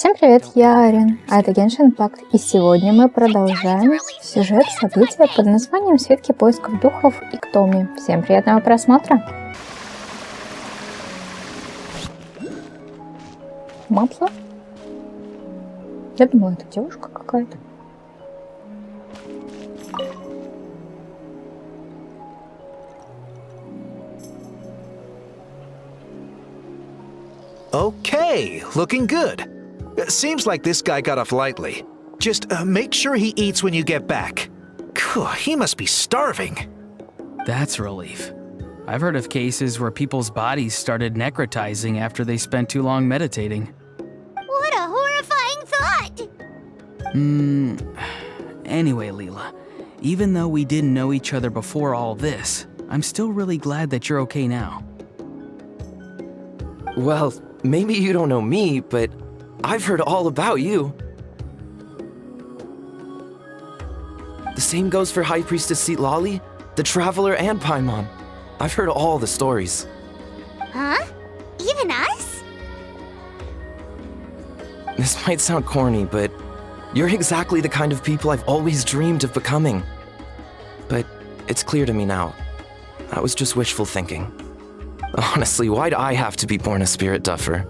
Всем привет, я Аарин, а это Genshin Impact, и сегодня мы продолжаем сюжет события под названием «Свитки поисков духов Иктоми». Всем приятного просмотра! Мапса? Я думала, это девушка какая-то. Okay, looking good. Seems like this guy got off lightly. Just make sure he eats when you get back. He must be starving. That's relief. I've heard of cases where people's bodies started necrotizing after they spent too long meditating. What a horrifying thought! Anyway, Leela, even though we didn't know each other before all this, I'm still really glad that you're okay now. Well, maybe you don't know me, but I've heard all about you. The same goes for High Priestess Sitali, the Traveler, and Piamon. I've heard all the stories. Huh? Even us? This might sound corny, but you're exactly the kind of people I've always dreamed of becoming. But it's clear to me now. That was just wishful thinking. Honestly, why'd I have to be born a spirit duffer?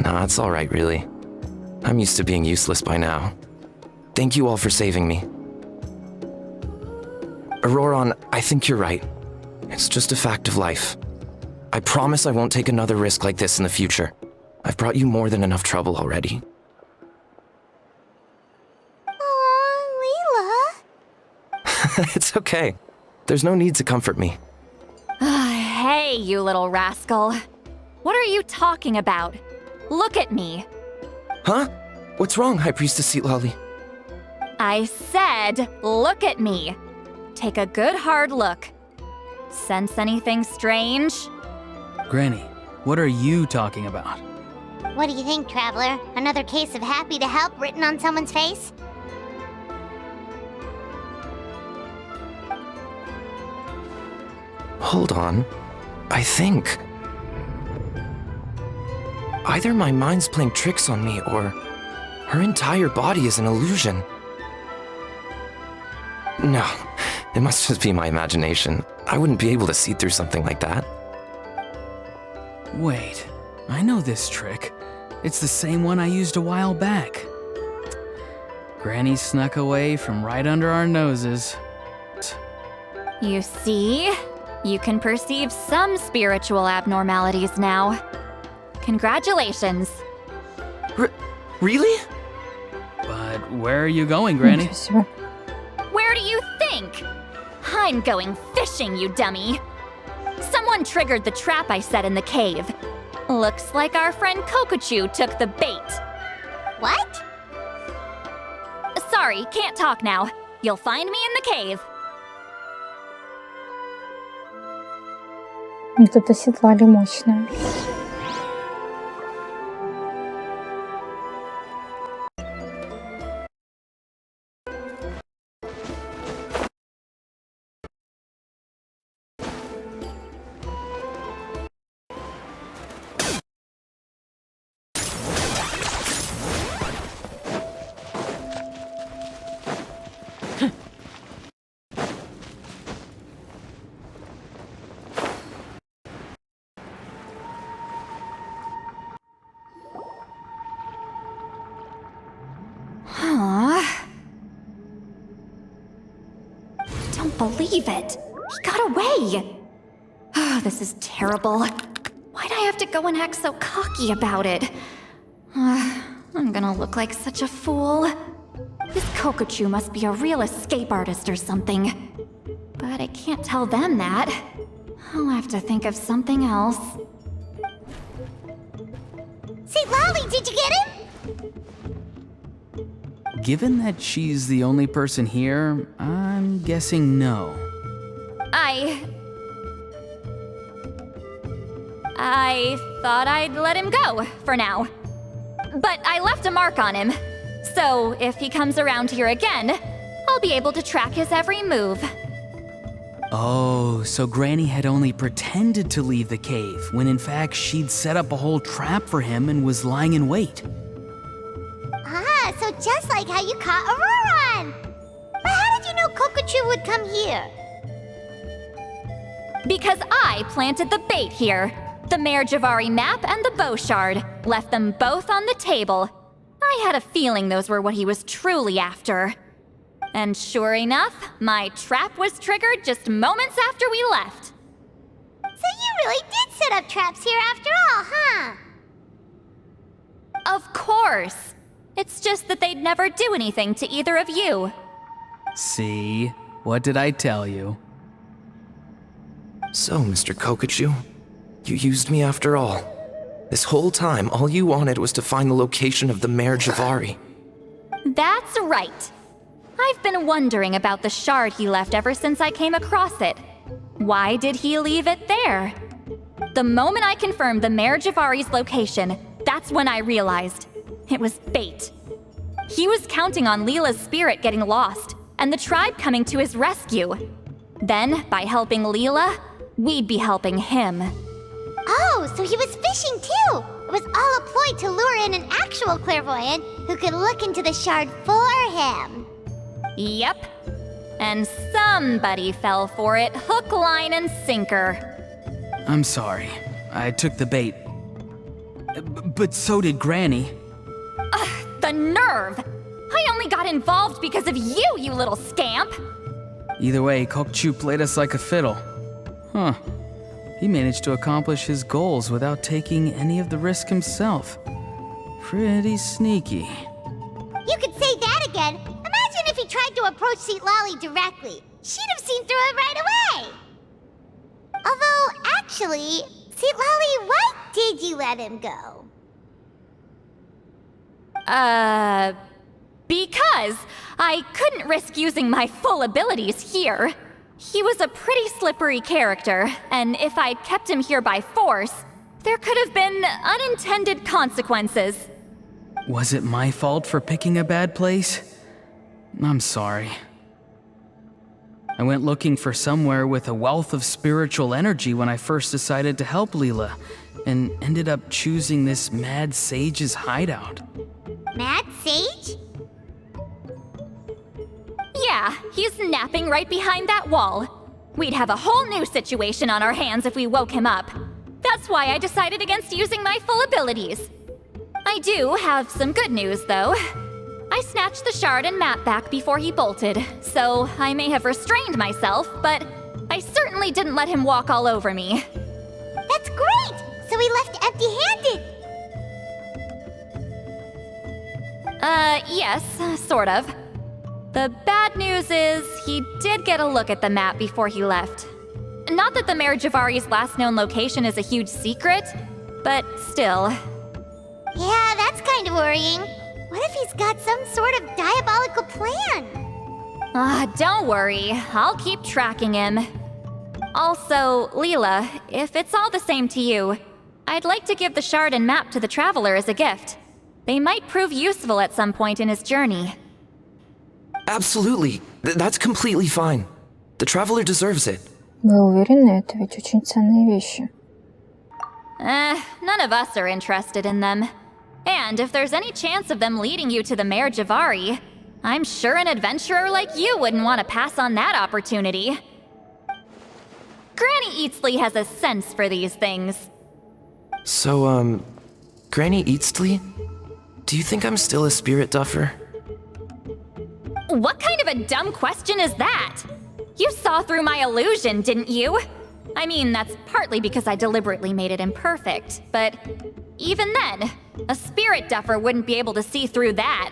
Nah, it's alright, really. I'm used to being useless by now. Thank you all for saving me. Auroron, I think you're right. It's just a fact of life. I promise I won't take another risk like this in the future. I've brought you more than enough trouble already. Aw, Leela. It's okay. There's no need to comfort me. Hey, you little rascal. What are you talking about? Look at me. Huh? What's wrong, High Priestess Sitali? I said, look at me. Take a good hard look. Sense anything strange? Granny, what are you talking about? What do you think, Traveler? Another case of happy to help written on someone's face? Hold on. I think... either my mind's playing tricks on me, or her entire body is an illusion. No, it must just be my imagination. I wouldn't be able to see through something like that. Wait, I know this trick. It's the same one I used a while back. Granny snuck away from right under our noses. You see? You can perceive some spiritual abnormalities now. Congratulations. Really? But where are you going, Granny? Where do you think? I'm going fishing, you dummy. Someone triggered the trap I set in the cave. Looks like our friend Kokochu took the bait. What? Sorry, can't talk now. You'll find me in the cave. Вот это Ситлали мощная. Don't believe it. He got away. Oh, this is terrible. Why'd I have to go and act so cocky about it? I'm gonna look like such a fool. This Kokochu must be a real escape artist or something. But I can't tell them that. I'll have to think of something else. Sitali, did you get him? Given that she's the only person here, I'm guessing no. I thought I'd let him go, for now. But I left a mark on him. So if he comes around here again, I'll be able to track his every move. Oh, so Granny had only pretended to leave the cave, when in fact she'd set up a whole trap for him and was lying in wait. Ah, so just like how you caught Auroron! But how did you know Kokochu would come here? Because I planted the bait here. The Mare Javari map and the bow shard. Left them both on the table. I had a feeling those were what he was truly after. And sure enough, my trap was triggered just moments after we left. So you really did set up traps here after all, huh? Of course. It's just that they'd never do anything to either of you. See? What did I tell you? So, Mr. Kokochu, you used me after all. This whole time, all you wanted was to find the location of the Mare Javari. That's right. I've been wondering about the shard he left ever since I came across it. Why did he leave it there? The moment I confirmed the Mare Javari's location, that's when I realized it was bait. He was counting on Leela's spirit getting lost, and the tribe coming to his rescue. Then, by helping Leela, we'd be helping him. Oh, so he was fishing too! It was all a ploy to lure in an actual clairvoyant who could look into the shard for him. Yep. And somebody fell for it, hook, line, and sinker. I'm sorry. I took the bait. But so did Granny. The nerve! I only got involved because of you, you little scamp! Either way, Kokchu played us like a fiddle. Huh. He managed to accomplish his goals without taking any of the risk himself. Pretty sneaky. You could say that again. Imagine if he tried to approach Sitali directly. She'd have seen through it right away. Although, actually, Sitali, why did you let him go? Because I couldn't risk using my full abilities here. He was a pretty slippery character, and if I'd kept him here by force, there could have been unintended consequences. Was it my fault for picking a bad place? I'm sorry. I went looking for somewhere with a wealth of spiritual energy when I first decided to help Leela, and ended up choosing this mad sage's hideout. Mad Sage? Yeah, he's napping right behind that wall. We'd have a whole new situation on our hands if we woke him up. That's why I decided against using my full abilities. I do have some good news, though. I snatched the shard and map back before he bolted, so I may have restrained myself, but I certainly didn't let him walk all over me. That's great! So he left empty-handed! Yes, sort of. The bad news is, he did get a look at the map before he left. Not that the Mare Javari's last known location is a huge secret, but still. Yeah, that's kind of worrying. What if he's got some sort of diabolical plan? Don't worry, I'll keep tracking him. Also, Leela, if it's all the same to you, I'd like to give the shard and map to the Traveler as a gift. They might prove useful at some point in his journey. Absolutely. That's completely fine. The Traveler deserves it. Вы уверены, это ведь очень ценные вещи. None of us are interested in them. And if there's any chance of them leading you to the Mare Javari, I'm sure an adventurer like you wouldn't want to pass on that opportunity. Granny Eatsley has a sense for these things. So, Granny Eatsley? Do you think I'm still a spirit duffer? What kind of a dumb question is that? You saw through my illusion, didn't you? I mean, that's partly because I deliberately made it imperfect, but even then, a spirit duffer wouldn't be able to see through that.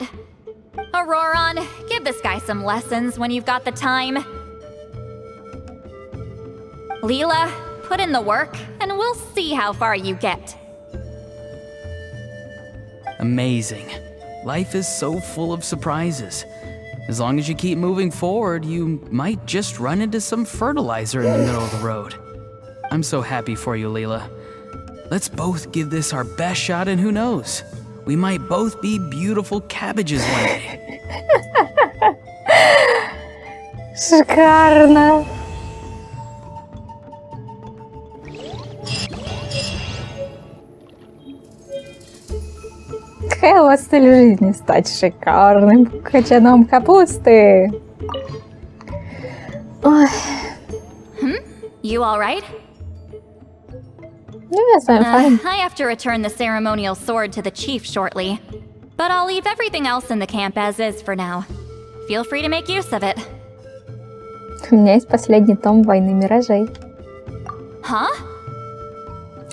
Auroron, give this guy some lessons when you've got the time. Leela, put in the work, and we'll see how far you get. Amazing. Life is so full of surprises. As long as you keep moving forward, you might just run into some fertilizer in the middle of the road. I'm so happy for you, Leela. Let's both give this our best shot, and who knows? We might both be beautiful cabbages one day. Шикарно! Какая у вас цель в жизни? Стать шикарным качаном капусты. Ой. You alright? Yes, I'm fine. I have to return the ceremonial sword to the chief shortly. But I'll leave everything else in the camp as is for now. Feel free to make use of it. У меня есть последний том «Войны миражей». Huh?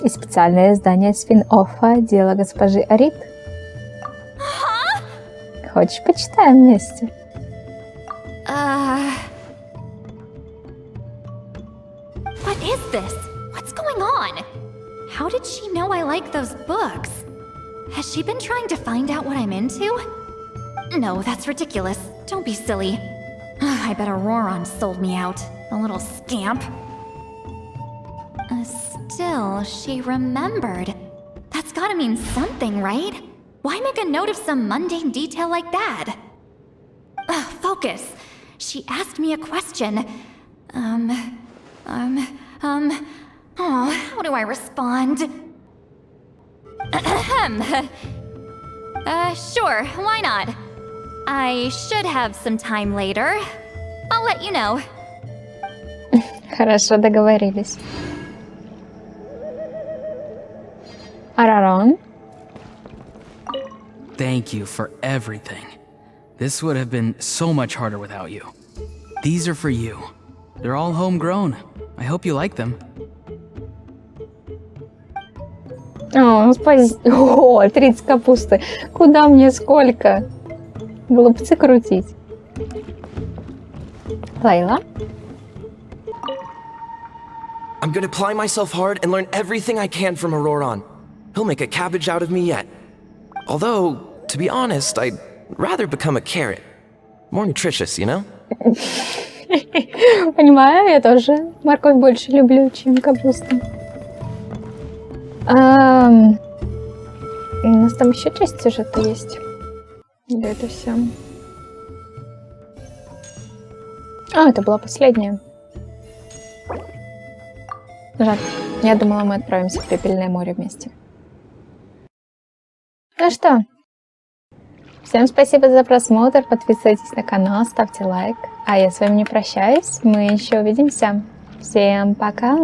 И специальное издание спин-оффа «Дело госпожи Арит». Хочешь, почитаем вместе? What is this? What's going on? How did she know I like those books? Has she been trying to find out what I'm into? No, that's ridiculous. Don't be silly. I bet Auroron sold me out. The little scamp. Still, she remembered. That's gotta mean something, right? Why make a note of some mundane detail like that? Focus. She asked me a question. Oh, how do I respond? Sure, why not? I should have some time later. I'll let you know. Хорошо, договорились. Арарон? Thank you for everything. This would have been so much harder without you. These are for you. They're all homegrown. I hope you like them. О, спасибо. О, 30 капусты. Куда мне сколько? Голубцы крутить. Лайла? I'm gonna apply myself hard and learn everything I can from Auroron. He'll make a cabbage out of me yet. Although, to be honest, I'd rather become a carrot. More nutritious, you know? Понимаю, я тоже морковь больше люблю, чем капусту. У нас там еще часть сюжета есть. Или это все? Это была последняя. Жаль. Я думала, мы отправимся в Пепельное море вместе. Ну что, всем спасибо за просмотр, подписывайтесь на канал, ставьте лайк. А я с вами не прощаюсь, мы еще увидимся. Всем пока.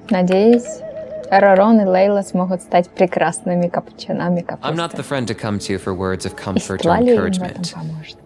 Надеюсь, Ророн и Лейла смогут стать прекрасными капучанами капусты. I'm not the friend to come to for words of И comfort or Ситлали им в этом encouragement. поможет.